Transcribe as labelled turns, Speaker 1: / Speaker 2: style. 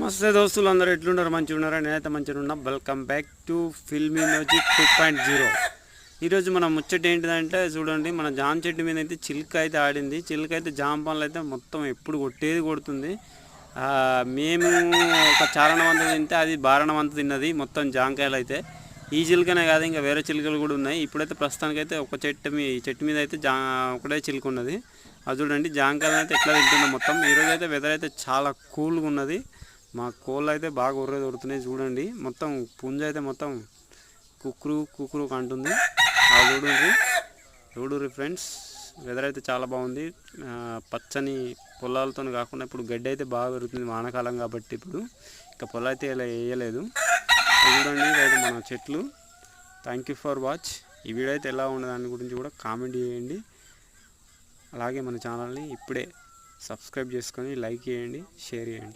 Speaker 1: మస్తే దోస్తులు అందరూ ఎట్లున్నారు? మంచిగా ఉన్నారా? నేనైతే మంచిగా ఉన్నా. Welcome back to filmy music 2.0. ఈరోజు మన ముచ్చట ఏంటిదంటే చూడండి, మన జామ చెట్టు మీద అయితే చిలుక అయితే ఆడింది. చిలుక అయితే జామ పండ్లు అయితే మొత్తం ఎప్పుడు కొట్టేది కొడుతుంది. మేము ఒక చారణవంత తింటే అది బారణవంత తిన్నది మొత్తం జామకాయలు అయితే. ఈ చిలుకనే కాదు, ఇంకా వేరే చిలుకలు కూడా ఉన్నాయి. ఇప్పుడైతే ప్రస్తుతానికైతే ఒక చెట్టు మీద అయితే ఒకటే చిలుక ఉన్నది. అది చూడండి, జామకాయలు అయితే ఎట్లా తింటుందో మొత్తం. ఈరోజు అయితే వెదర్ అయితే చాలా కూల్గా ఉన్నది. మా కోళ్ళు అయితే బాగా దొరుకుతున్నాయి చూడండి. మొత్తం పుంజ అయితే మొత్తం కుక్కురు అంటుంది. అది చూడుర్రి ఫ్రెండ్స్, వెదర్ అయితే చాలా బాగుంది. పచ్చని పొలాలతో కాకుండా ఇప్పుడు గడ్డి అయితే బాగా పెరుగుతుంది, వానాకాలం కాబట్టి. ఇప్పుడు ఇంకా పొలం అయితే ఇలా వేయలేదు. చూడండి, ఇదైతే మన చెట్లు. Thank you for watch. ఈ వీడియో అయితే ఎలా ఉన్న దాని గురించి కూడా కామెంట్ చేయండి. అలాగే మన ఛానల్ని ఇప్పుడే సబ్స్క్రైబ్ చేసుకొని లైక్ చేయండి, షేర్ చేయండి.